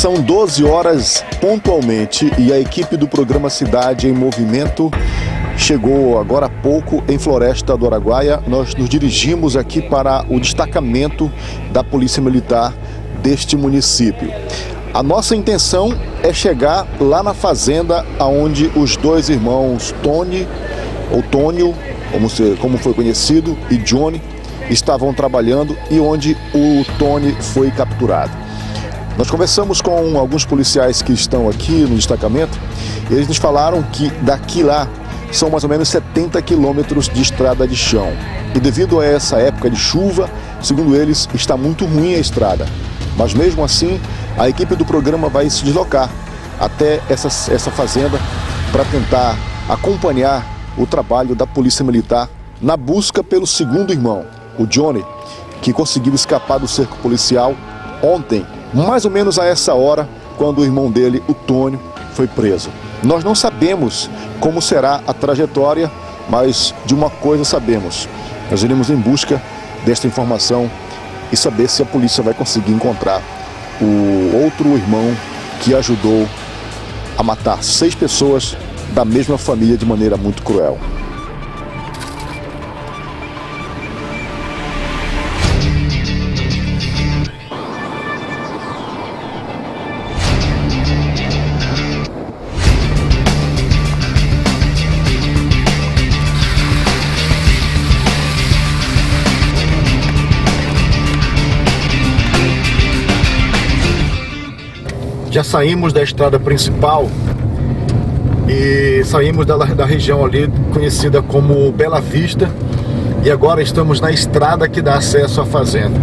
São 12 horas pontualmente e a equipe do programa Cidade em Movimento chegou agora há pouco em Floresta do Araguaia. Nós nos dirigimos aqui para o destacamento da Polícia Militar deste município. A nossa intenção é chegar lá na fazenda onde os dois irmãos Tony, ou Tônio, como foi conhecido, e Johnny estavam trabalhando e onde o Tony foi capturado. Nós conversamos com alguns policiais que estão aqui no destacamento e eles nos falaram que daqui lá são mais ou menos 70 quilômetros de estrada de chão. E devido a essa época de chuva, segundo eles, está muito ruim a estrada. Mas mesmo assim, a equipe do programa vai se deslocar até essa fazenda para tentar acompanhar o trabalho da Polícia Militar na busca pelo segundo irmão, o Johnny, que conseguiu escapar do cerco policial ontem, mais ou menos a essa hora, quando o irmão dele, o Tônio, foi preso. Nós não sabemos como será a trajetória, mas de uma coisa sabemos. Nós iremos em busca desta informação e saber se a polícia vai conseguir encontrar o outro irmão que ajudou a matar 6 pessoas da mesma família de maneira muito cruel. Já saímos da estrada principal e saímos da região ali conhecida como Bela Vista e agora estamos na estrada que dá acesso à fazenda.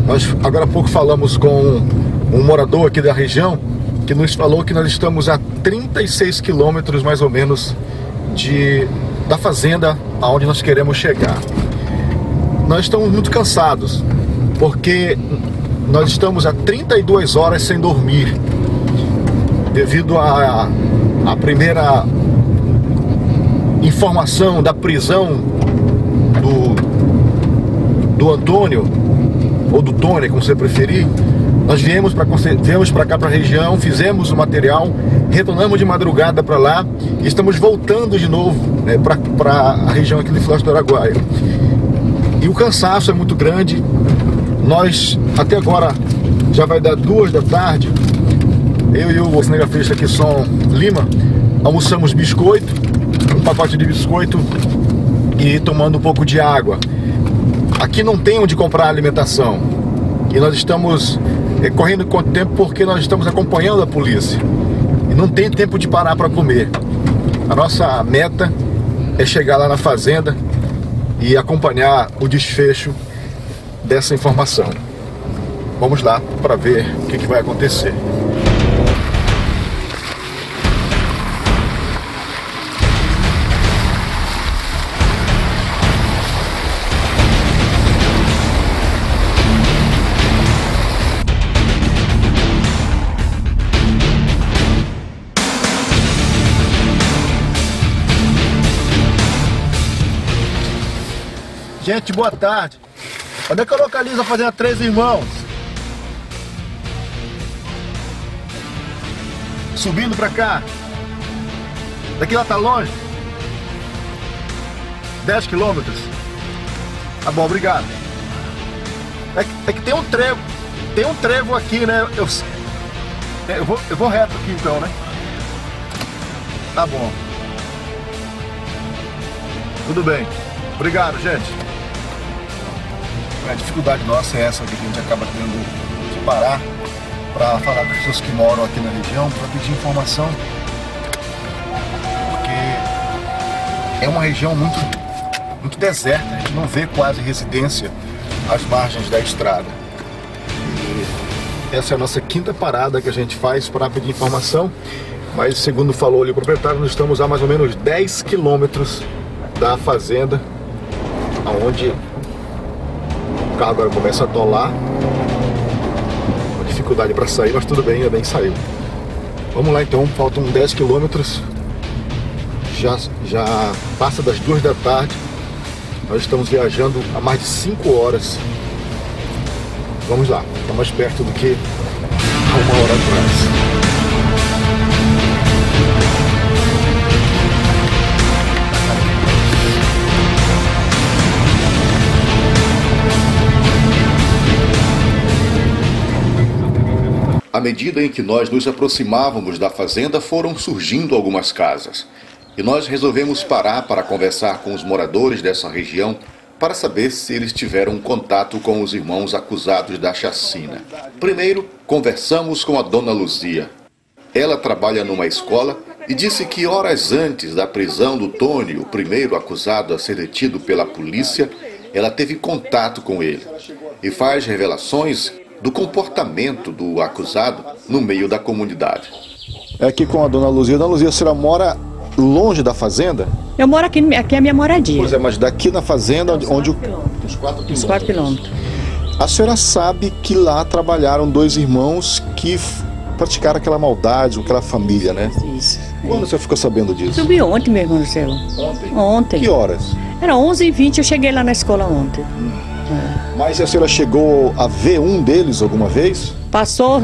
Nós agora há pouco falamos com um morador aqui da região que nos falou que nós estamos a 36 quilômetros mais ou menos da fazenda aonde nós queremos chegar. Nós estamos muito cansados porque nós estamos há 32 horas sem dormir, devido à primeira informação da prisão do Antônio, ou do Tony, como você preferir. Nós viemos para cá, para a região, fizemos o material, retornamos de madrugada para lá e estamos voltando de novo, né, para a região aqui de Floresta do Araguaia. E o cansaço é muito grande. Nós, até agora, já vai dar 2 da tarde, eu e o cinegrafista aqui, Som Lima, almoçamos biscoito, um pacote de biscoito e tomando um pouco de água. Aqui não tem onde comprar alimentação e nós estamos correndo contra o tempo porque nós estamos acompanhando a polícia e não tem tempo de parar para comer. A nossa meta é chegar lá na fazenda e acompanhar o desfecho dessa informação. Vamos lá para ver o que vai acontecer. Gente, boa tarde. Onde é que eu localizo a fazenda Três Irmãos? Subindo pra cá. Daqui lá tá longe? 10 quilômetros. Tá bom, obrigado. É que tem um trevo. Tem um trevo aqui, né? Eu vou reto aqui então, né? Tá bom. Tudo bem. Obrigado, gente. A dificuldade nossa é essa, que a gente acaba tendo que parar para falar com as pessoas que moram aqui na região, para pedir informação, porque é uma região muito deserta, a gente não vê quase residência às margens da estrada. E essa é a nossa 5ª parada que a gente faz para pedir informação, mas segundo falou ali o proprietário, nós estamos a mais ou menos 10 quilômetros da fazenda, onde o carro agora começa a atolar. Uma dificuldade para sair, mas tudo bem, ainda bem que saiu. Vamos lá então, faltam 10 quilômetros. Já passa das 2 da tarde. Nós estamos viajando há mais de 5 horas. Vamos lá, está mais perto do que uma hora atrás. À medida em que nós nos aproximávamos da fazenda, foram surgindo algumas casas. E nós resolvemos parar para conversar com os moradores dessa região para saber se eles tiveram contato com os irmãos acusados da chacina. Primeiro, conversamos com a dona Luzia. Ela trabalha numa escola e disse que horas antes da prisão do Tony, o primeiro acusado a ser detido pela polícia, ela teve contato com ele e faz revelações do comportamento do acusado no meio da comunidade. É aqui com a dona Luzia. Dona Luzia, a senhora mora longe da fazenda? Eu moro aqui é a minha moradia. Pois é, mas daqui na fazenda, onde os 4 quilômetros. A senhora sabe que lá trabalharam 2 irmãos que praticaram aquela maldade, aquela família, né? Isso. Quando você ficou sabendo disso? Subi ontem, meu irmão do céu. Ontem. Que horas? Era 11h20, eu cheguei lá na escola ontem. Mas a senhora chegou a ver um deles alguma vez? Passou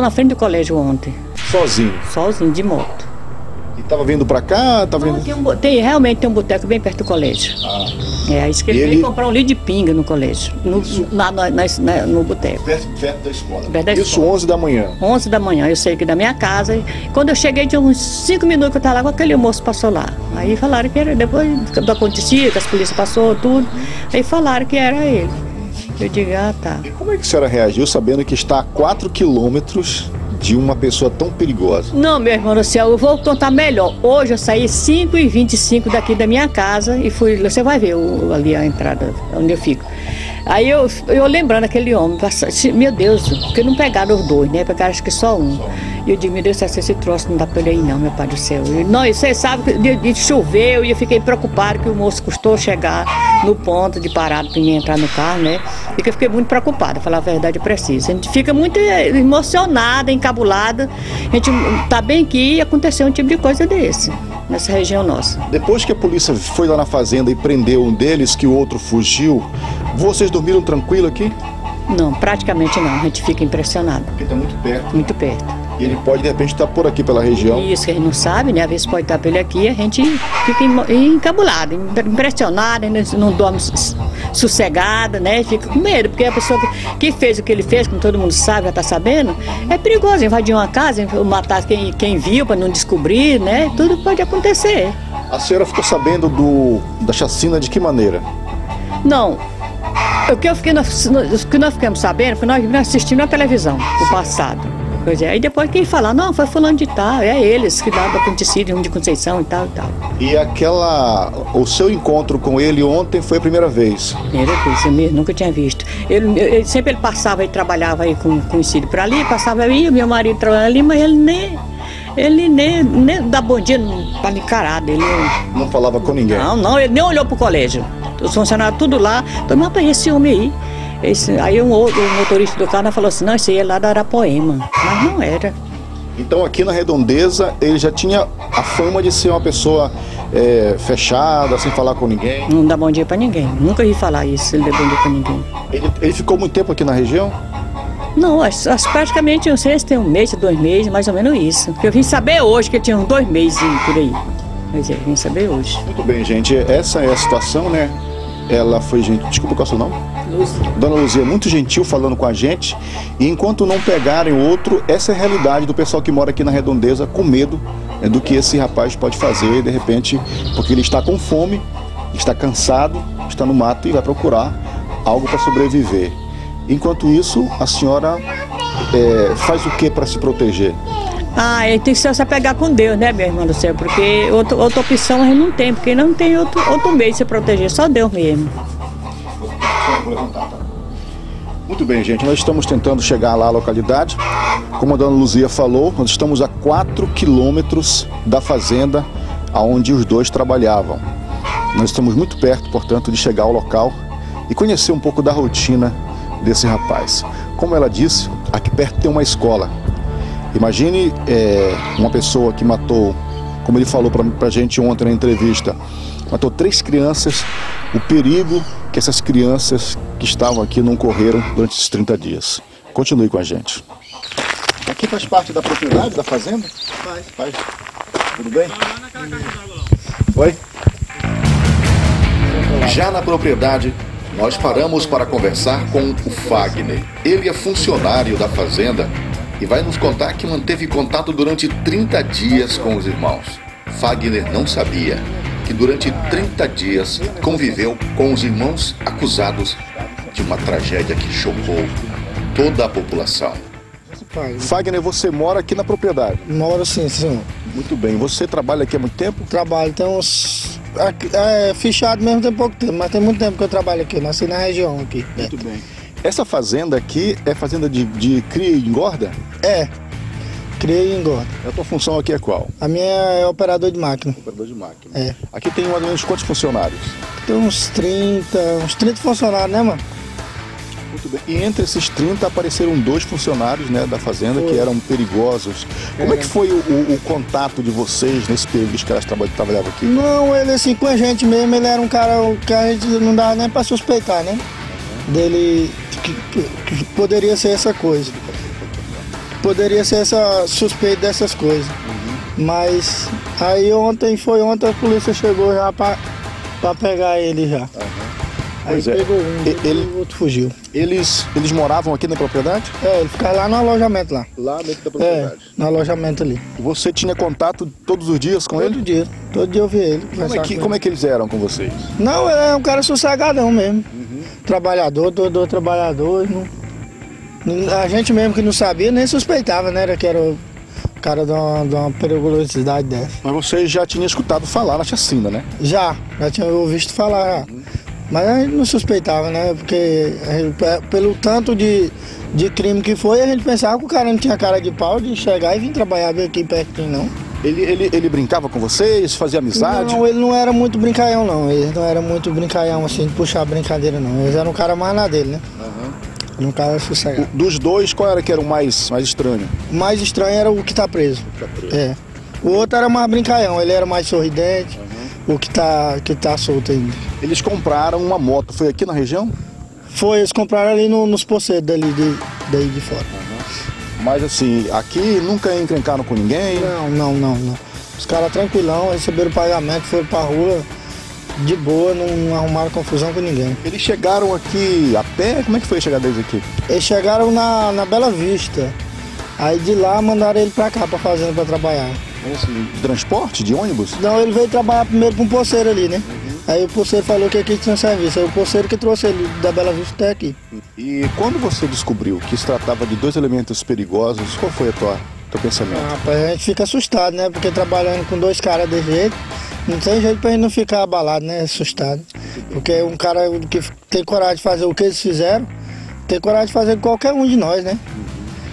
na frente do colégio ontem. Sozinho? Sozinho, de moto. E estava vindo para cá? Realmente tem um boteco bem perto do colégio. Aí que ele veio comprar um litro de pinga no colégio, no boteco. Perto da escola. Isso 11 da manhã? 11 da manhã, eu saí aqui da minha casa. E quando eu cheguei, tinha uns 5 minutos que eu estava lá, aquele moço passou lá. Aí falaram que era, depois do acontecido, que as polícias passou, tudo. Aí falaram que era ele. Eu digo, tá. E como é que a senhora reagiu sabendo que está a 4 quilômetros de uma pessoa tão perigosa? Não, meu irmão do céu, eu vou contar melhor. Hoje eu saí 5h25 daqui da minha casa e fui, você vai ver ali a entrada, onde eu fico. Aí eu lembrando aquele homem, meu Deus, porque não pegaram os 2, né? Pegaram acho que só um. E eu digo, meu Deus, esse troço não dá pra ele aí não, meu pai do céu. Não, você sabe que choveu e eu fiquei preocupado que o moço custou chegar no ponto de parado para entrar no carro, né? E que eu fiquei muito preocupada, falar a verdade, precisa. A gente fica muito emocionada, encabulada. A gente tá bem que aconteceu um tipo de coisa desse, nessa região nossa. Depois que a polícia foi lá na fazenda e prendeu um deles, que o outro fugiu, vocês dormiram tranquilo aqui? Não, praticamente não. A gente fica impressionado. Porque está muito perto. Muito perto. E ele pode, de repente, estar por aqui pela região. Isso, que a gente não sabe, né? Às vezes pode estar por ele aqui, a gente fica encabulado, impressionado, não dorme sossegada, né? Fica com medo, porque a pessoa que fez o que ele fez, como todo mundo sabe, já está sabendo, é perigoso invadir uma casa, matar quem viu para não descobrir, né? Tudo pode acontecer. A senhora ficou sabendo da chacina de que maneira? Não. O que nós ficamos sabendo foi nós assistimos na televisão, o passado. Pois é, aí depois quem falar, não, foi fulano de tal, é eles que dá do acontecido, um de Conceição e tal e tal. E o seu encontro com ele ontem foi a primeira vez? Primeira vez, eu mesmo nunca tinha visto. Ele sempre passava e trabalhava aí com conhecido por ali, passava aí, o meu marido trabalhava ali, mas ele nem dá bom dia para encarar dele. Não falava com ninguém? Não, ele nem olhou pro colégio. Os funcionários tudo lá, todo mundo para esse homem aí. Aí o motorista do carro falou assim, não, isso aí é lá da Arapoema, mas não era. Então aqui na Redondeza ele já tinha a fama de ser uma pessoa fechada, sem falar com ninguém? Não dá bom dia para ninguém, nunca ouvi falar isso, ele dá bom dia para ninguém. Ele ficou muito tempo aqui na região? Não, praticamente, não sei se tem 1 mês, 2 meses, mais ou menos isso. Porque eu vim saber hoje que ele tinha uns 2 meses por aí. Mas eu vim saber hoje. Muito bem, gente, essa é a situação, né? Ela foi gente. Desculpa, qual é o seu nome? Luzia. Dona Luzia, muito gentil falando com a gente. E enquanto não pegarem o outro, essa é a realidade do pessoal que mora aqui na Redondeza, com medo do que esse rapaz pode fazer, de repente, porque ele está com fome, está cansado, está no mato e vai procurar algo para sobreviver. Enquanto isso, a senhora faz o que para se proteger? Ele tem que se apegar com Deus, né, meu irmão do céu? Porque outra opção a gente não tem, porque não tem outro meio de se proteger, só Deus mesmo. Muito bem, gente, nós estamos tentando chegar lá à localidade. Como a dona Luzia falou, nós estamos a 4 quilômetros da fazenda onde os 2 trabalhavam. Nós estamos muito perto, portanto, de chegar ao local e conhecer um pouco da rotina desse rapaz. Como ela disse, aqui perto tem uma escola. Imagine uma pessoa que matou, como ele falou pra gente ontem na entrevista, matou 3 crianças, o perigo que essas crianças que estavam aqui não correram durante esses 30 dias. Continue com a gente. Aqui faz parte da propriedade, da fazenda? Faz. Tudo bem? Oi? Já na propriedade, nós paramos para conversar com o Fagner. Ele é funcionário da fazenda e vai nos contar que manteve contato durante 30 dias com os irmãos. Fagner não sabia que durante 30 dias conviveu com os irmãos acusados de uma tragédia que chocou toda a população. Fagner, você mora aqui na propriedade? Moro sim, senhor. Muito bem. Você trabalha aqui há muito tempo? Trabalho, tem uns... fichado mesmo tem pouco tempo, mas tem muito tempo que eu trabalho aqui, nasci na região aqui. Muito bem. Essa fazenda aqui é fazenda de cria e engorda? É, cria e engorda. A tua função aqui é qual? A minha é operador de máquina. Operador de máquina. É. Aqui tem mais ou menos quantos funcionários? Tem uns 30 funcionários, né, mano? Muito bem. E entre esses 30 apareceram 2 funcionários, né, da fazenda que eram perigosos. Como é que foi o contato de vocês nesse período que os caras trabalhavam aqui? Não, ele assim, com a gente mesmo, ele era um cara que a gente não dava nem pra suspeitar, né? Dele, que poderia ser essa coisa. Poderia ser essa suspeita dessas coisas. Mas aí ontem a polícia chegou já pra pegar ele já. Aí pegou um, o outro fugiu. Eles moravam aqui na propriedade? É, ele ficava lá no alojamento lá. Lá dentro da propriedade? É, no alojamento ali. Você tinha contato todos os dias com ele? Todo dia eu via ele. Como é que eles eram com vocês? Não, ele é um cara sossegadão mesmo. Trabalhador, todo trabalhador. A gente mesmo que não sabia, nem suspeitava, né? Que era o cara de uma periculosidade dessa. Mas você já tinha escutado falar na chacina, né? Já tinha ouvido falar. Mas a gente não suspeitava, né? Porque pelo tanto de crime que foi, a gente pensava que o cara não tinha cara de pau de chegar e vir trabalhar bem aqui pertinho, não. Ele brincava com vocês, fazia amizade? Não, ele não era muito brincalhão, não. Ele não era muito brincalhão, assim, de puxar brincadeira, não. Eles eram um cara mais na dele, né? Ele um cara sossegado. Dos 2, qual era que era o mais estranho? O mais estranho era o que tá preso. É. O outro era mais brincalhão, ele era mais sorridente. O que tá solto ainda. Eles compraram uma moto, foi aqui na região? Foi, eles compraram ali nos poceiros daí de fora. Mas assim, aqui nunca encrencaram com ninguém? Não. Os caras tranquilão, receberam o pagamento, foram pra rua de boa, não arrumaram confusão com ninguém. Eles chegaram aqui a pé? Como é que foi a chegada deles aqui? Eles chegaram na Bela Vista. Aí de lá mandaram ele pra cá, pra fazenda, pra trabalhar. De transporte? De ônibus? Não, ele veio trabalhar primeiro com um poceiro ali, né? Aí o poceiro falou que aqui tinha serviço. Aí o poceiro que trouxe ele da Bela Vista até aqui. E quando você descobriu que se tratava de 2 elementos perigosos, qual foi teu pensamento? Rapaz, a gente fica assustado, né? Porque trabalhando com 2 caras desse jeito, não tem jeito pra gente não ficar abalado, né? Assustado. Porque um cara que tem coragem de fazer o que eles fizeram, tem coragem de fazer com qualquer um de nós, né?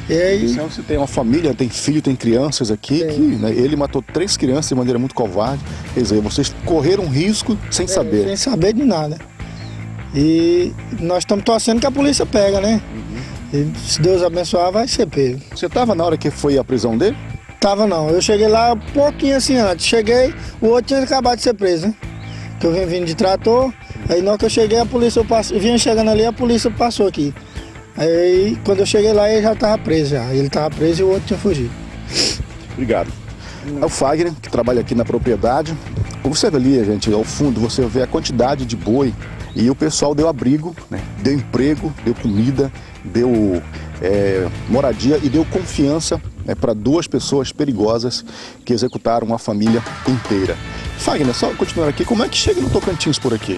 E aí... Você tem uma família, tem filho, tem crianças aqui, que, né, ele matou 3 crianças de maneira muito covarde. Quer dizer, vocês correram risco sem saber. Sem saber de nada. E nós estamos torcendo que a polícia pega, né? E se Deus abençoar, vai ser pego. Você estava na hora que foi a prisão dele? Tava não, eu cheguei lá um pouquinho assim antes. Cheguei, o outro tinha acabado de ser preso, né? Que eu vim vindo de trator, aí na hora que eu cheguei, a polícia, eu vinha chegando ali, a polícia passou aqui. Aí quando eu cheguei lá, ele já estava preso já. Ele estava preso e o outro tinha fugido. Obrigado. É o Fagner, que trabalha aqui na propriedade. Observe ali, gente, ao fundo você vê a quantidade de boi. E o pessoal deu abrigo, né? Deu emprego, deu comida, deu moradia e deu confiança, né, para 2 pessoas perigosas que executaram uma família inteira. Fagner, só continuar aqui, como é que chega no Tocantins por aqui?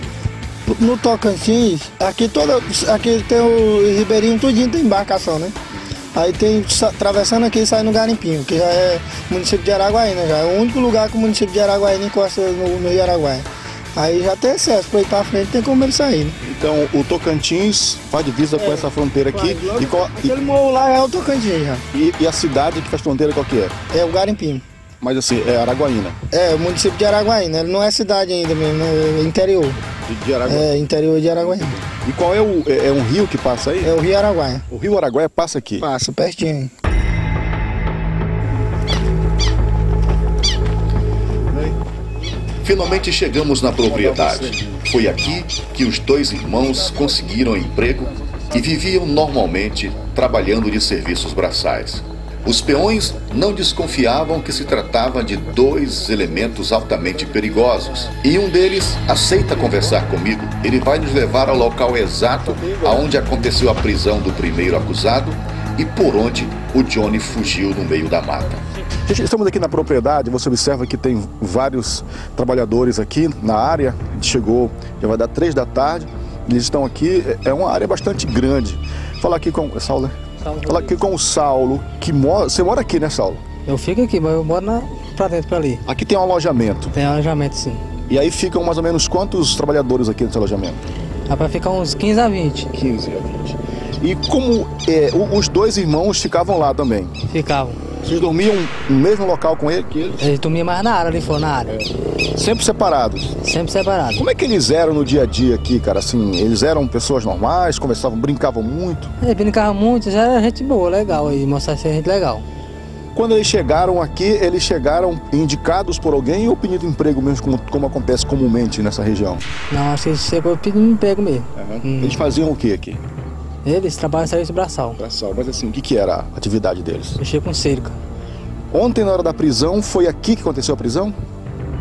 No Tocantins, aqui tem o Ribeirinho tudinho, tem embarcação, né? Aí tem, atravessando aqui, sai no Garimpinho, que já é município de Araguaína, já é o único lugar que o município de Araguaína encosta no Rio Araguaia. Aí já tem acesso, para ir para frente tem como ele sair, né? Então o Tocantins faz divisa com essa fronteira aqui. Aquele morro lá é o Tocantins já. E a cidade que faz fronteira qual que é? É o Garimpinho. Mas assim, é Araguaína? É, o município de Araguaína, ele não é cidade ainda mesmo, é interior. De Araguaína? É, interior de Araguaína. E qual é um rio que passa aí? É o Rio Araguaia. O Rio Araguaia passa aqui? Passa, pertinho. Finalmente chegamos na propriedade. Foi aqui que os 2 irmãos conseguiram emprego e viviam normalmente trabalhando de serviços braçais. Os peões não desconfiavam que se tratava de dois elementos altamente perigosos. E um deles aceita conversar comigo. Ele vai nos levar ao local exato aonde aconteceu a prisão do primeiro acusado e por onde o Johnny fugiu no meio da mata. Gente, estamos aqui na propriedade, você observa que tem vários trabalhadores aqui na área. A gente chegou, já vai dar 3 da tarde, eles estão aqui, é uma área bastante grande. Falar aqui com o Saulo, Falar aqui com o Saulo, que você mora aqui, né, Saulo? Eu fico aqui, mas eu moro pra dentro, pra ali. Aqui tem um alojamento. Tem alojamento, sim. E aí ficam mais ou menos quantos trabalhadores aqui nesse alojamento? Dá pra ficar uns 15 a 20. 15 a 20. E como os dois irmãos ficavam lá também? Ficavam. Vocês dormiam no mesmo local com ele? Eles dormiam mais na área, ali fora, na área. Sempre separados? Sempre separados. Como é que eles eram no dia a dia aqui, cara? Assim, eles eram pessoas normais, conversavam, brincavam muito? Eles brincavam muito, já era gente boa, legal aí, mostrasse ser gente legal. Quando eles chegaram aqui, eles chegaram indicados por alguém ou pedindo emprego mesmo, como acontece comumente nessa região? Não, acho que eles chegou pedindo emprego mesmo. Eles faziam o que aqui? Eles trabalham em serviço braçal. Braçal, mas assim, o que era a atividade deles? Mexia com cerca. Ontem, na hora da prisão, foi aqui que aconteceu a prisão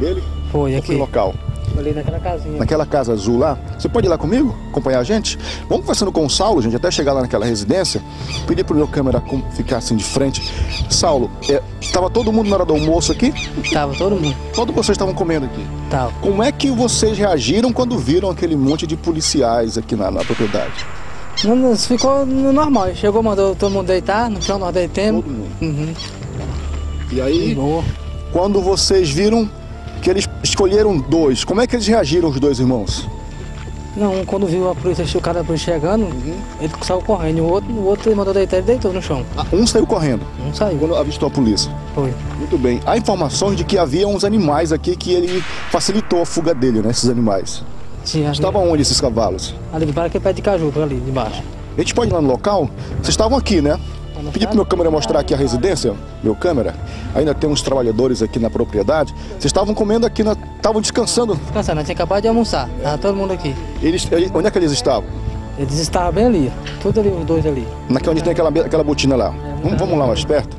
dele? Foi, ou aqui. Foi local? Ali naquela casinha. Naquela casa azul lá. Você pode ir lá comigo, acompanhar a gente? Vamos conversando com o Saulo, gente, até chegar lá naquela residência. Pedir pro meu câmera ficar assim de frente. Saulo, tava todo mundo na hora do almoço aqui? Tava todo mundo. Todos vocês estavam comendo aqui? Tava. Como é que vocês reagiram quando viram aquele monte de policiais aqui na propriedade? Não, ficou normal. Chegou, mandou todo mundo deitar, no chão nós deitamos. Todo mundo. Uhum. E aí, boa. Quando vocês viram que eles escolheram dois, como é que eles reagiram, os dois irmãos? Não, quando viu a polícia, o cara da polícia chegando, ele saiu correndo. O outro ele mandou deitar, ele deitou no chão. Um saiu correndo? Um saiu. Quando avistou a polícia? Foi. Muito bem. Há informações de que havia uns animais aqui que ele facilitou a fuga dele, né? Esses animais. Sim, estavam onde esses cavalos? Ali, para aquele pé de caju, ali debaixo. A gente pode ir lá no local? Vocês estavam aqui, né? Pedi pro meu câmera mostrar aqui a residência, meu câmera. Ainda tem uns trabalhadores aqui na propriedade. Vocês estavam comendo aqui, estavam descansando? Descansando, tinha acabado de almoçar. Tava todo mundo aqui. Onde é que eles estavam? Eles estavam bem ali, tudo ali, os dois ali. Naquela onde tem aquela botina lá. Vamos lá mais perto?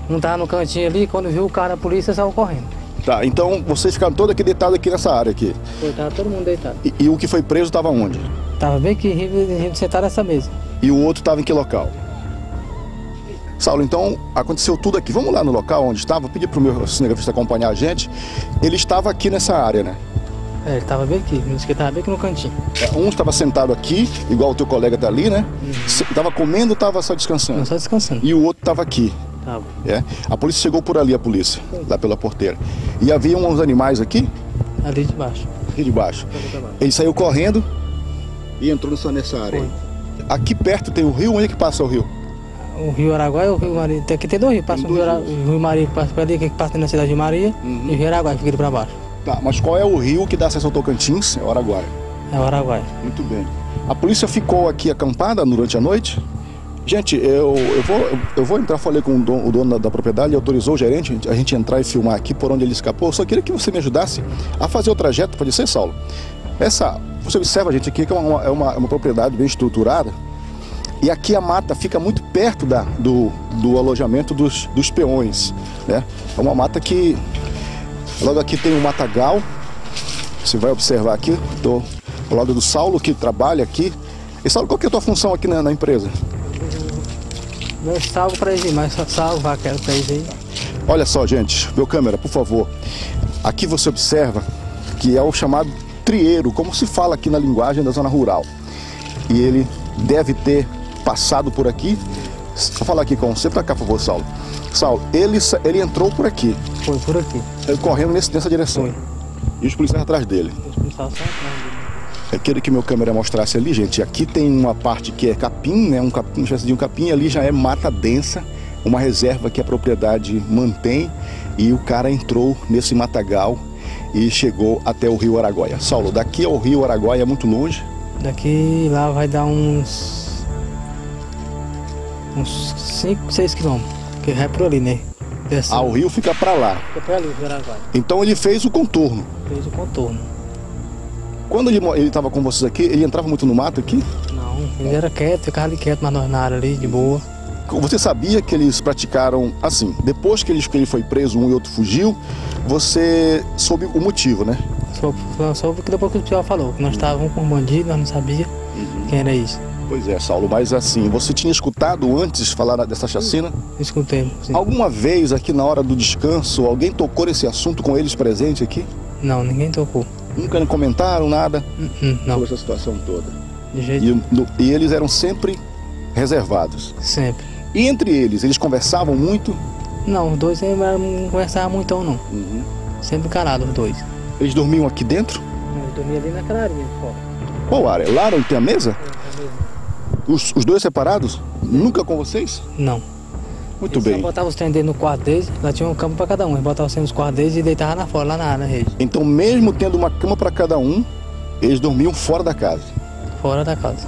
Um tava no cantinho ali, quando viu o cara da polícia, saiu correndo. Tá, então vocês ficaram todos aqui deitados aqui nessa área aqui. Foi, tava todo mundo deitado. E o que foi preso estava onde? Tava bem aqui, sentado nessa mesa. E o outro estava em que local? Saulo, então aconteceu tudo aqui. Vamos lá no local onde estava. Vou pedir pro meu cinegrafista acompanhar a gente. Ele estava aqui nessa área, né? Ele estava bem aqui. Me disse que ele estava bem aqui no cantinho. Um estava sentado aqui, igual o teu colega tá ali, né? Estava comendo ou estava só descansando? Não, só descansando. E o outro estava aqui. Tava. A polícia chegou por ali, lá pela porteira. E havia uns animais aqui? Ali de baixo. Aqui de baixo. Ele saiu correndo e entrou nessa área. Foi. Aqui perto tem o rio, onde é que passa o rio? O rio Araguaia e o rio Maria. Aqui tem 2 rios, passa o rio Maria que passa por ali, que passa na cidade de Maria, e o rio Araguaia que fica para baixo. Tá, mas qual é o rio que dá acesso ao Tocantins? É o Araguaia. É o Araguaia. Muito bem. A polícia ficou aqui acampada durante a noite? Gente, eu vou entrar, falei com o dono da propriedade, ele autorizou o gerente a gente entrar e filmar aqui por onde ele escapou. Eu só queria que você me ajudasse a fazer o trajeto, pode ser, Saulo? Você observa, gente, aqui que é uma propriedade bem estruturada. E aqui a mata fica muito perto do alojamento dos peões, né? É uma mata que... Logo aqui tem um matagal. Você vai observar aqui. Estou ao lado do Saulo, que trabalha aqui. E Saulo, qual que é a tua função aqui na empresa? Eu salvo para eles, mas só salvo vaqueiro para eles aí. Olha só, gente. Meu câmera, por favor. Aqui você observa que é o chamado trieiro, como se fala aqui na linguagem da zona rural. E ele deve ter passado por aqui. Vou falar aqui com você, para cá, por favor, Saulo. Saulo, ele entrou por aqui. Foi por aqui. Ele correndo nessa direção. Foi. E os policiais atrás dele. Os policiais só atrás dele. Eu queria que meu câmera mostrasse ali, gente. Aqui tem uma parte que é capim, né? Uma espécie de um capim. Ali já é mata densa, uma reserva que a propriedade mantém. E o cara entrou nesse matagal e chegou até o rio Araguaia. Saulo, daqui ao rio Araguaia é muito longe? Daqui lá vai dar uns 5, 6 quilômetros, que é por ali, né? Assim. O rio fica para lá. Fica por ali, o Araguaia. Então ele fez o contorno. Fez o contorno. Quando ele estava com vocês aqui, ele entrava muito no mato aqui? Não, ele era quieto, ficava ali quieto na área ali, de boa. Você sabia que eles praticaram assim, depois que ele foi preso, um e outro fugiu, você soube o motivo, né? Soube que depois que o senhor falou, que nós estávamos com um bandido, nós não sabíamos quem era isso. Pois é, Saulo, mas assim, você tinha escutado antes falar dessa chacina? Escutei, sim. Alguma vez aqui na hora do descanso, alguém tocou nesse assunto com eles presentes aqui? Não, ninguém tocou. Nunca comentaram nada? Não. Sobre essa situação toda? De jeito nenhum. E eles eram sempre reservados? Sempre. E entre eles conversavam muito? Não, os dois não conversavam muito não. Sempre calados os dois. Eles dormiam aqui dentro? Eles dormiam ali naquela área fora. Qual área? Lá onde tem a mesa? Os dois separados? Nunca com vocês? Não. Muito bem. Eles botavam os trem dentro no quarto deles, lá tinha uma cama para cada um. Eles botavam os trem nos quartos deles e deitavam lá fora, lá na rede. Então, mesmo tendo uma cama para cada um, eles dormiam fora da casa? Fora da casa.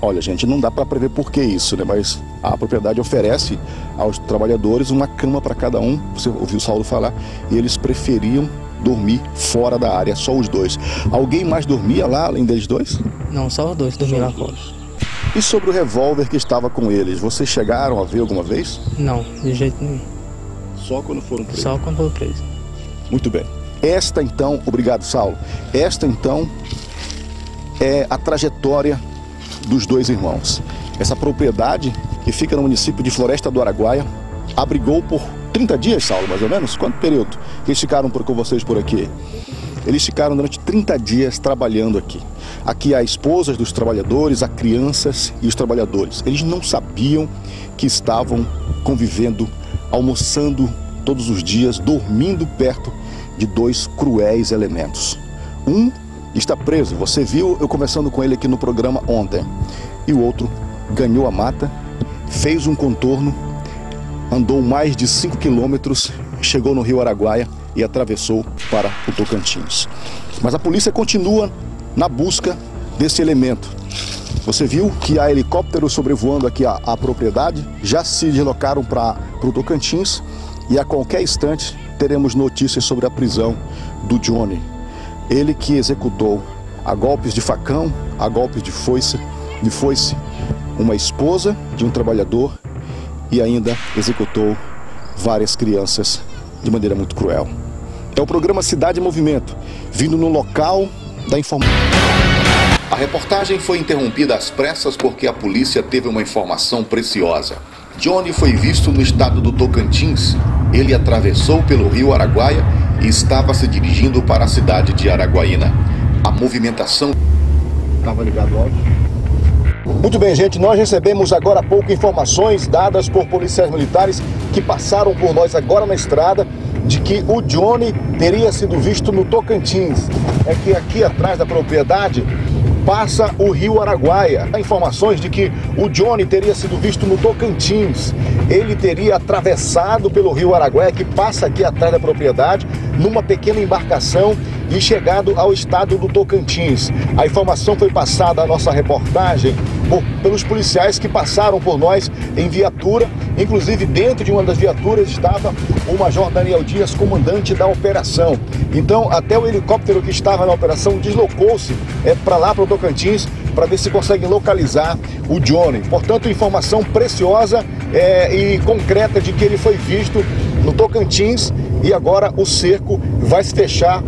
Olha, gente, não dá para prever por que isso, né? Mas a propriedade oferece aos trabalhadores uma cama para cada um. Você ouviu o Saulo falar, e eles preferiam dormir fora da área, só os dois. Alguém mais dormia lá, além deles dois? Não, só os dois dormiam lá fora. E sobre o revólver que estava com eles, vocês chegaram a ver alguma vez? Não, de jeito nenhum. Só quando foram presos? Só quando foram presos. Muito bem. Esta então, obrigado, Saulo. Esta então é a trajetória dos dois irmãos. Essa propriedade, que fica no município de Floresta do Araguaia, abrigou por 30 dias, Saulo, mais ou menos? Quanto período que eles ficaram com vocês por aqui? Eles ficaram durante 30 dias trabalhando aqui. Aqui há esposas dos trabalhadores, há crianças e os trabalhadores. Eles não sabiam que estavam convivendo, almoçando todos os dias, dormindo perto de dois cruéis elementos. Um está preso, você viu eu conversando com ele aqui no programa ontem. E o outro ganhou a mata, fez um contorno, andou mais de 5 quilômetros, chegou no Rio Araguaia e atravessou para o Tocantins. Mas a polícia continua na busca desse elemento. Você viu que há helicópteros sobrevoando aqui a propriedade, já se deslocaram para o Tocantins e a qualquer instante teremos notícias sobre a prisão do Johnny. Ele que executou a golpes de facão, a golpes de foice, uma esposa de um trabalhador e ainda executou várias crianças de maneira muito cruel. É o programa Cidade em Movimento, vindo no local da informação. A reportagem foi interrompida às pressas porque a polícia teve uma informação preciosa. Johnny foi visto no estado do Tocantins. Ele atravessou pelo Rio Araguaia e estava se dirigindo para a cidade de Araguaína. A movimentação... Estava ligado ao áudio? Muito bem, gente, nós recebemos agora há pouco informações dadas por policiais militares que passaram por nós agora na estrada de que o Johnny teria sido visto no Tocantins. É que aqui atrás da propriedade passa o Rio Araguaia. Há informações de que o Johnny teria sido visto no Tocantins. Ele teria atravessado pelo Rio Araguaia, que passa aqui atrás da propriedade, numa pequena embarcação e chegado ao estado do Tocantins. A informação foi passada à nossa reportagem pelos policiais que passaram por nós em viatura. Inclusive, dentro de uma das viaturas estava o Major Daniel Dias, comandante da operação. Então, até o helicóptero que estava na operação deslocou-se para lá, para o Tocantins, para ver se conseguem localizar o Johnny. Portanto, informação preciosa e concreta de que ele foi visto no Tocantins e agora o cerco vai se fechar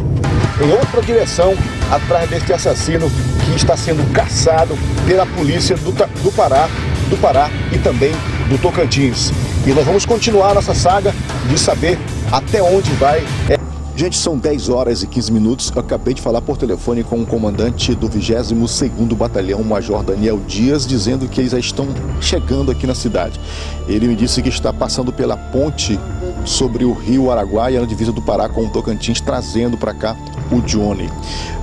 em outra direção atrás deste assassino que está sendo caçado pela polícia do Pará e também do Tocantins. E nós vamos continuar nossa saga de saber até onde vai. Gente, são 10 horas e 15 minutos. Eu acabei de falar por telefone com o comandante do 22º Batalhão, o Major Daniel Dias, dizendo que eles já estão chegando aqui na cidade. Ele me disse que está passando pela ponte sobre o Rio Araguaia, na divisa do Pará com o Tocantins, trazendo para cá o Johnny.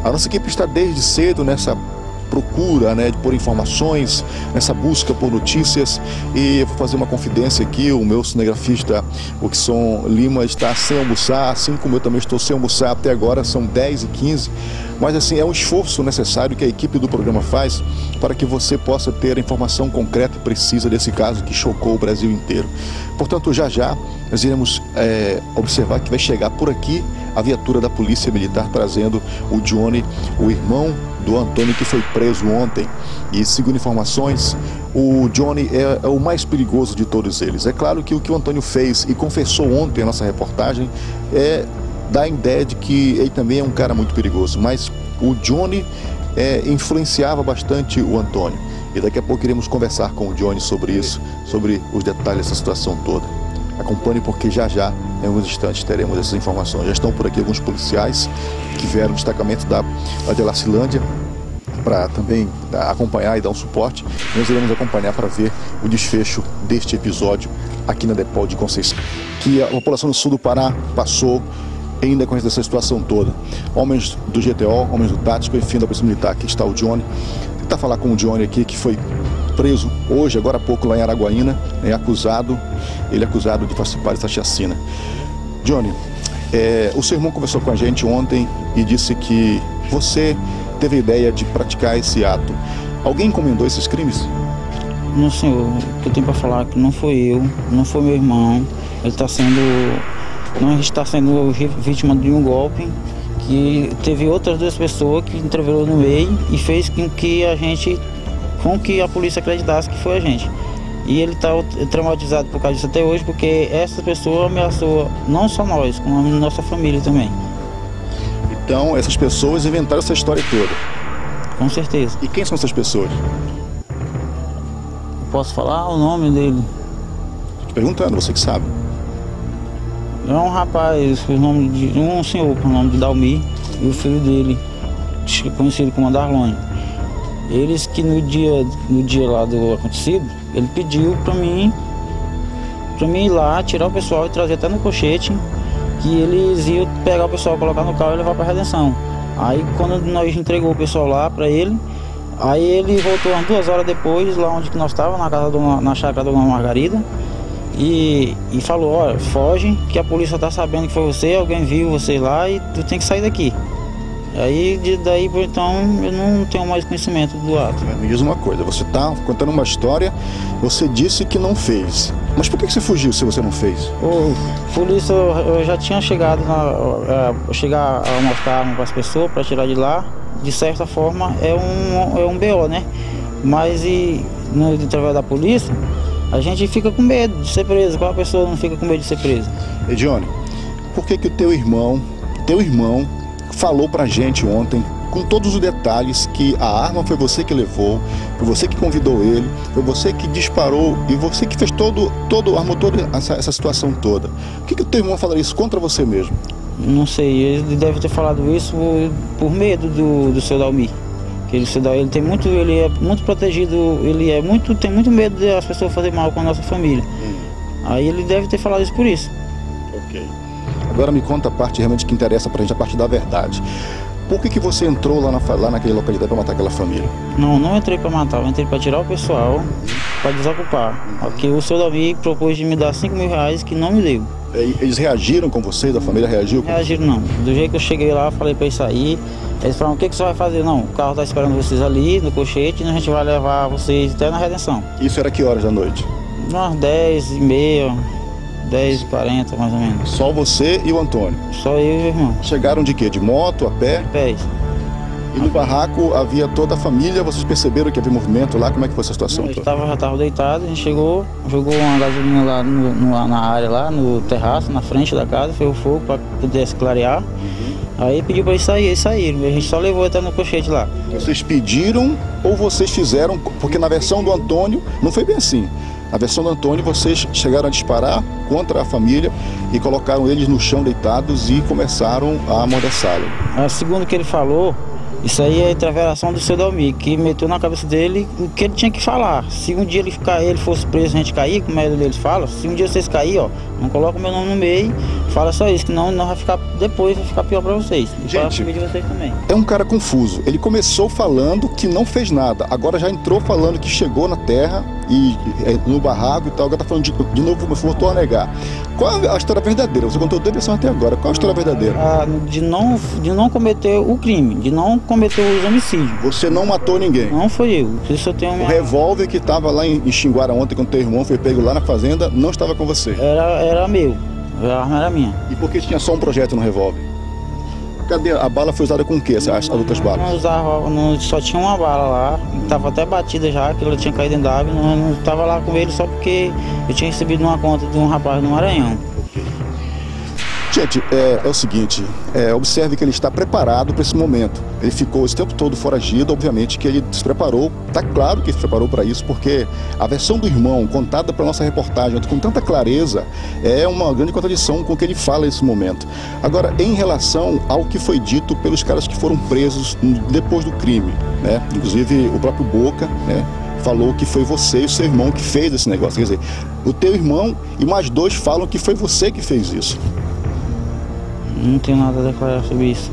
A nossa equipe está desde cedo nessa procura, por informações, nessa busca por notícias, e eu vou fazer uma confidência aqui. O meu cinegrafista, o Kson Lima, está sem almoçar, assim como eu também estou sem almoçar até agora, são 10h15, mas assim, é um esforço necessário que a equipe do programa faz para que você possa ter a informação concreta e precisa desse caso que chocou o Brasil inteiro. Portanto, já nós iremos observar que vai chegar por aqui a viatura da Polícia Militar trazendo o Johnny, o irmão do Antônio, que foi preso ontem. E segundo informações, o Johnny é o mais perigoso de todos eles. É claro que o Antônio fez e confessou ontem a nossa reportagem dá a ideia de que ele também é um cara muito perigoso, mas o Johnny influenciava bastante o Antônio. E daqui a pouco iremos conversar com o Johnny sobre isso, sobre os detalhes dessa situação toda. Acompanhe, porque já, em alguns instantes, teremos essas informações. Já estão por aqui alguns policiais que vieram do destacamento da Delacilândia para também acompanhar e dar um suporte. Nós iremos acompanhar para ver o desfecho deste episódio aqui na Depol de Conceição, que a população do sul do Pará passou em decorrência dessa situação toda. Homens do GTO, homens do Tático, enfim, da Polícia Militar. Aqui está o Johnny. Vou tentar falar com o Johnny aqui, que foi preso hoje, agora há pouco, lá em Araguaína, ele é acusado de participar dessa chacina. Johnny, o seu irmão conversou com a gente ontem e disse que você teve a ideia de praticar esse ato. Alguém encomendou esses crimes? Não, senhor. O que eu tenho para falar é que não foi eu, não foi meu irmão. Ele está sendo vítima de um golpe, que teve outras duas pessoas que intervieram no meio e fez com que a polícia acreditasse que foi a gente. E ele está traumatizado por causa disso até hoje, porque essa pessoa ameaçou não só nós, como a nossa família também. Então, essas pessoas inventaram essa história toda? Com certeza. E quem são essas pessoas? Posso falar o nome dele? Estou te perguntando, você que sabe. É um rapaz, um senhor com o nome de Dalmi, e o filho dele, conhecido como Darlone. Eles que no dia lá do acontecido, ele pediu para mim ir lá, tirar o pessoal e trazer até no cochete, que eles iam pegar o pessoal, colocar no carro e levar para Redenção. Aí quando nós entregou o pessoal lá para ele, aí ele voltou umas 2 horas depois, lá onde que nós estávamos, na chácara da Dona Margarida, e falou: olha, foge, que a polícia está sabendo que foi você, alguém viu você lá e tu tem que sair daqui. Aí daí por então eu não tenho mais conhecimento do ato. Me diz uma coisa, você está contando uma história, você disse que não fez. Mas por que você fugiu se você não fez? Por isso eu já tinha chegado a mostrar arma para as pessoas, para tirar de lá. De certa forma é um BO, né? Mas através da polícia, a gente fica com medo de ser preso. Qual pessoa não fica com medo de ser presa? E Johnny, por que o teu irmão falou pra gente ontem, com todos os detalhes, que a arma foi você que levou, foi você que convidou ele, foi você que disparou e você que fez armou toda essa situação toda? Por que o teu irmão falaria isso contra você mesmo? Não sei, ele deve ter falado isso por medo do seu Dalmi. Ele é muito protegido, tem muito medo de as pessoas fazerem mal com a nossa família. Aí ele deve ter falado isso por isso. Ok. Agora me conta a parte realmente que interessa pra gente, a parte da verdade. Por que você entrou lá naquela localidade para matar aquela família? Não entrei para matar, eu entrei para tirar o pessoal, para desocupar. Porque o seu Davi propôs de me dar 5 mil reais, que não me deu. Eles reagiram com você, da família reagiu? Não reagiram não. Do jeito que eu cheguei lá, falei para eles sair. Eles falaram: o que você vai fazer? Não, o carro está esperando vocês ali, no cochete, e a gente vai levar vocês até na Redenção. Isso era que horas da noite? Umas 10h30, 10h40 mais ou menos. Só você e o Antônio? Só eu e o irmão. Chegaram de quê? De moto, a pé? Pés. E no barraco havia toda a família, vocês perceberam que havia movimento lá? Como é que foi essa situação? Eu já estava deitado, a gente chegou, jogou uma gasolina lá na área, lá no terraço, na frente da casa, fez o fogo para poder clarear. Aí pediu para eles saírem, eles saíram, a gente só levou até no cochete lá. Vocês pediram ou vocês fizeram? Porque na versão do Antônio não foi bem assim. Na versão do Antônio, vocês chegaram a disparar contra a família e colocaram eles no chão deitados e começaram a amordaçá-lo. Segundo o que ele falou, isso aí é a intervenção do seu Dalmi, que meteu na cabeça dele o que ele tinha que falar. Se um dia ele fosse preso, a gente cair, como a maioria deles fala, se um dia vocês caírem, ó, não coloca o meu nome no meio, fala só isso, que não vai ficar, depois vai ficar pior pra vocês. E para a família de vocês também. É um cara confuso. Ele começou falando que não fez nada, agora já entrou falando que chegou na terra e no barraco e tal, agora tá falando de novo, mas voltou a negar. Qual é a história verdadeira? Você contou duas versões até agora. Qual é a história verdadeira? De não cometer o crime, de não cometer os homicídios. Você não matou ninguém? Não foi eu. Isso eu tenho O revólver que estava lá em Xinguara ontem, quando teu irmão foi pego lá na fazenda, não estava com você? Era meu. A arma era minha. E por que tinha só um projétil no revólver? Cadê? A bala foi usada com o quê, as outras balas? Não usava, só tinha uma bala lá, estava até batida já, que ela tinha caído dentro da água, não estava lá com ele só porque eu tinha recebido uma conta de um rapaz no Maranhão. Gente, é o seguinte, observe que ele está preparado para esse momento. Ele ficou esse tempo todo foragido, obviamente que ele se preparou, está claro que ele se preparou para isso, porque a versão do irmão, contada para nossa reportagem com tanta clareza, é uma grande contradição com o que ele fala nesse momento. Agora, em relação ao que foi dito pelos caras que foram presos depois do crime, né? Inclusive o próprio Boca, né? Falou que foi você e o seu irmão que fez esse negócio. Quer dizer, o teu irmão e mais 2 falam que foi você que fez isso. Não tenho nada a declarar sobre isso.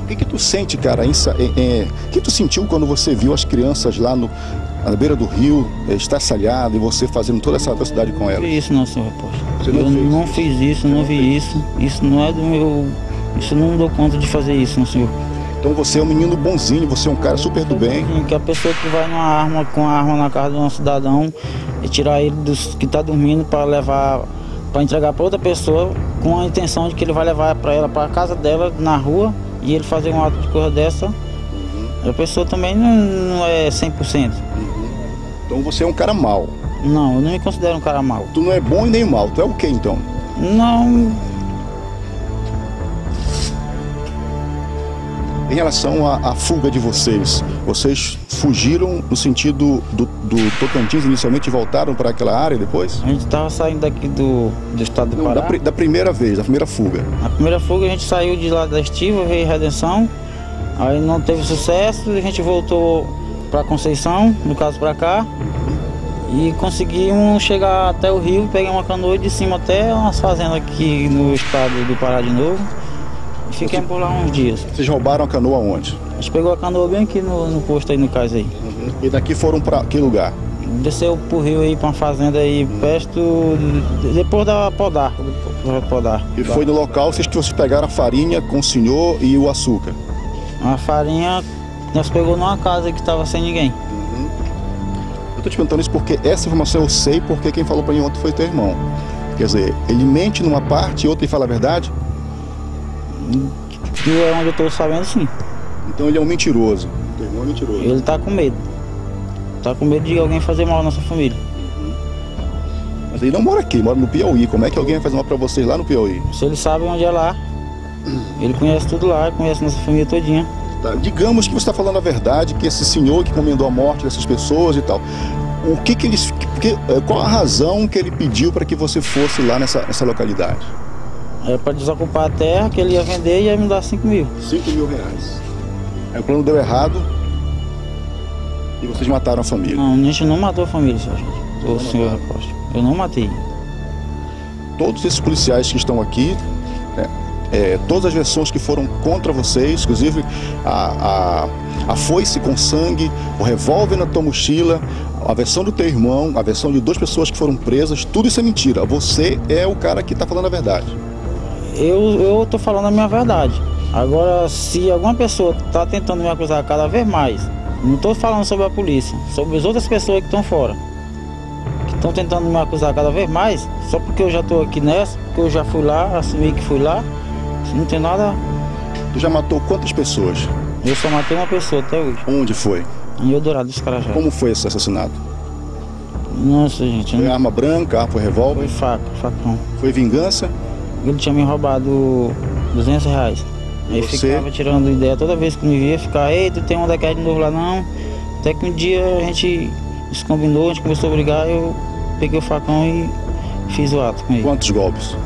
O que tu sente, cara? O que tu sentiu quando você viu as crianças lá na beira do rio, estraçalhado, e você fazendo toda essa velocidade com elas? Não fiz isso não, senhor repórter. Eu não fiz isso, não vi isso. Isso não é do meu... Isso eu não dou conta de fazer isso, não, senhor. Então você é um menino bonzinho, você é um cara super do bem. Que a pessoa que vai com a arma na casa de um cidadão e tirar ele que está dormindo para levar... para entregar para outra pessoa com a intenção de que ele vai levar para ela para a casa dela na rua e ele fazer um ato de coisa dessa, a pessoa também não é 100%. Então você é um cara mau. Não, eu não me considero um cara mau. Tu não é bom e nem mau, tu é o quê então? Não. Em relação à fuga de vocês fugiram no sentido do Tocantins inicialmente e voltaram para aquela área depois? A gente estava saindo daqui do estado do Pará. Da primeira vez, da primeira fuga. Na primeira fuga a gente saiu de lá da Estiva, veio Redenção, aí não teve sucesso, a gente voltou para Conceição, no caso para cá, e conseguimos chegar até o rio, pegar uma canoa de cima até umas fazendas aqui no estado do Pará de novo. Fiquemos por lá uns dias. Vocês roubaram a canoa onde? A gente pegou a canoa bem aqui no posto aí, no cais aí. E daqui foram para que lugar? Desceu pro rio aí, pra uma fazenda aí, perto, depois da Podar. E foi no local que vocês pegaram a farinha com o senhor e o açúcar? A farinha nós pegou numa casa que estava sem ninguém. Eu tô te perguntando isso porque essa informação eu sei, porque quem falou para mim ontem foi teu irmão. Quer dizer, ele mente numa parte e outra ele fala a verdade? E é onde eu tô sabendo, sim. Então ele é um mentiroso. Teu irmão é mentiroso. Ele tá com medo. Tá com medo de alguém fazer mal à nossa família. Mas ele não mora aqui, ele mora no Piauí. Como é que alguém vai fazer mal pra vocês lá no Piauí? Se ele sabe onde é lá, ele conhece tudo lá, conhece nossa família todinha. Tá, digamos que você está falando a verdade, que esse senhor que comendou a morte dessas pessoas e tal. O que eles... qual a razão que ele pediu para que você fosse lá nessa localidade? É para desocupar a terra que ele ia vender e ia me dar 5 mil. 5 mil reais. Aí o plano deu errado e vocês mataram a família. Não, a gente não matou a família, senhor repórter. Eu não matei. Todos esses policiais que estão aqui, todas as versões que foram contra vocês, inclusive a foice com sangue, o revólver na tua mochila, a versão do teu irmão, a versão de 2 pessoas que foram presas, tudo isso é mentira. Você é o cara que está falando a verdade. Eu tô falando a minha verdade. Agora, se alguma pessoa está tentando me acusar cada vez mais, não estou falando sobre a polícia, sobre as outras pessoas que estão fora, que estão tentando me acusar cada vez mais, só porque eu já estou aqui nessa, porque eu já fui lá, assumi que fui lá, não tem nada... Tu já matou quantas pessoas? Eu só matei uma pessoa até hoje. Onde foi? Em Eldorado dos Carajás. Como foi esse assassinato? Nossa, gente... Foi arma branca, foi revólver? Foi facão. Foi vingança? Ele tinha me roubado 200 reais. Aí ficava tirando ideia toda vez que me via, ficava, ei, tu tem uma daquela de novo lá não? Até que um dia a gente se combinou, a gente começou a brigar, eu peguei o facão e fiz o ato com ele. Quantos golpes?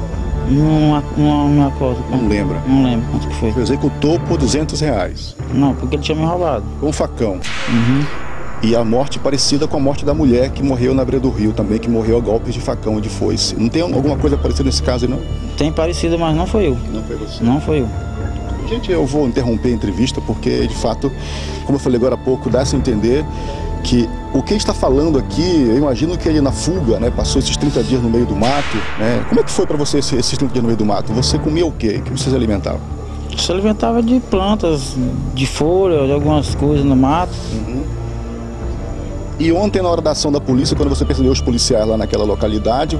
Não me acordo. Não lembra? Não lembro quanto que foi. Você executou por 200 reais? Não, porque ele tinha me roubado. Com o facão? Uhum. E a morte parecida com a morte da mulher que morreu na beira do rio também, que morreu a golpes de facão e de foice. Não tem alguma coisa parecida nesse caso, não? Tem parecido, mas não foi eu. Não foi você? Não foi eu. Gente, eu vou interromper a entrevista porque, de fato, como eu falei agora há pouco, dá-se a entender que o que ele está falando aqui, eu imagino que ele na fuga, né, passou esses 30 dias no meio do mato, né? Como é que foi para você esses 30 dias no meio do mato? Você comia o quê? O que você se alimentava? Se alimentava de plantas, de folha, de algumas coisas no mato. Uhum. E ontem, na hora da ação da polícia, quando você percebeu os policiais lá naquela localidade,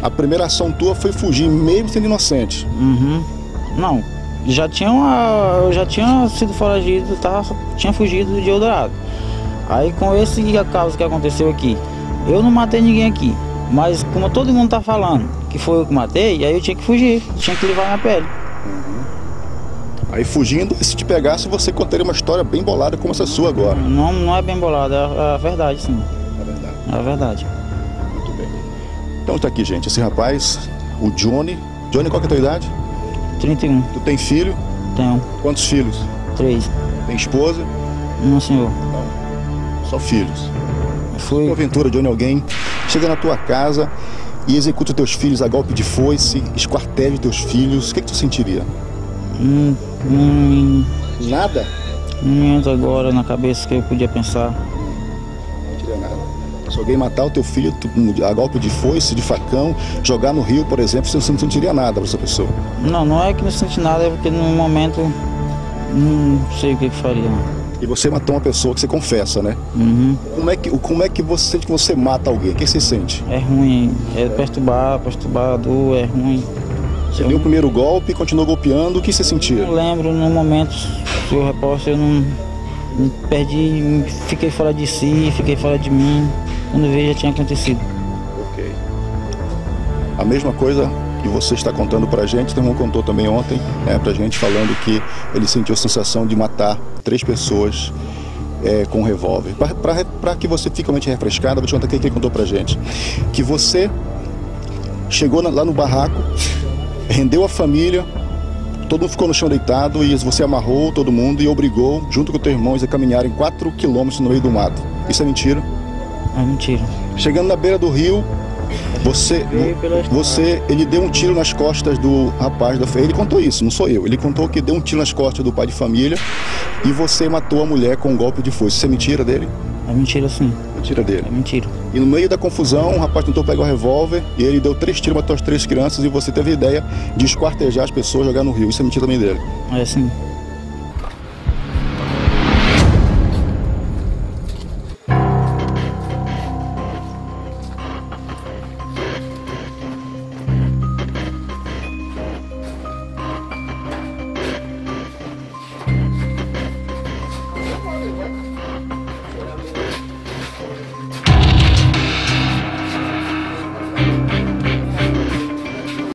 a primeira ação tua foi fugir, mesmo sendo inocente. Uhum. Não, eu já tinha sido foragido, tinha fugido de Eldorado. Aí com esse caso que aconteceu aqui, eu não matei ninguém aqui, mas como todo mundo tá falando que foi eu que matei, aí eu tinha que fugir, tinha que levar minha pele. Aí fugindo, se te pegasse, você contaria uma história bem bolada como essa sua agora. Não é bem bolada, é a verdade, sim. É verdade. É a verdade. Muito bem. Então tá aqui, gente, esse rapaz, o Johnny. Johnny, qual que é a tua idade? 31. Tu tem filho? Tenho. Quantos filhos? 3. Tem esposa? Não, senhor. Não. Só filhos. Fui. Porventura, Johnny, alguém chega na tua casa e executa teus filhos a golpe de foice, esquarteja teus filhos, o que tu sentiria? Nada? Não entra agora na cabeça que eu podia pensar. Não sentiria nada. Se alguém matar o teu filho a golpe de foice, de facão, jogar no rio, por exemplo, você não sentiria nada para essa pessoa? Não é que não senti nada, é porque no momento não sei o que faria. E você matou uma pessoa que você confessa, né? Uhum. Como é que você sente que você mata alguém? O que você sente? É ruim, é perturbador, é ruim. Você deu o primeiro golpe, continuou golpeando, o que você sentia? Não lembro, no momento, se eu reposto, eu não perdi, fiquei fora de si, fiquei fora de mim. Quando veio já tinha acontecido. Ok. A mesma coisa que você está contando pra gente, o teu irmão contou também ontem, pra gente, falando que ele sentiu a sensação de matar 3 pessoas com um revólver. Para que você fique realmente refrescado, vou te contar o que ele contou pra gente. Que você chegou lá no barraco, rendeu a família, todo mundo ficou no chão deitado e você amarrou todo mundo e obrigou, junto com o teu irmão, a caminharem 4 quilômetros no meio do mato. Isso é mentira? É mentira. Chegando na beira do rio, ele deu um tiro nas costas do rapaz da família. Ele contou isso, não sou eu. Ele contou que deu um tiro nas costas do pai de família e você matou a mulher com um golpe de foice. Isso é mentira dele? É mentira, sim. Mentira dele? É mentira. E no meio da confusão, o rapaz tentou pegar o revólver e ele deu 3 tiros, matou as 3 crianças e você teve a ideia de esquartejar as pessoas e jogar no rio. Isso é mentira também dele? É sim.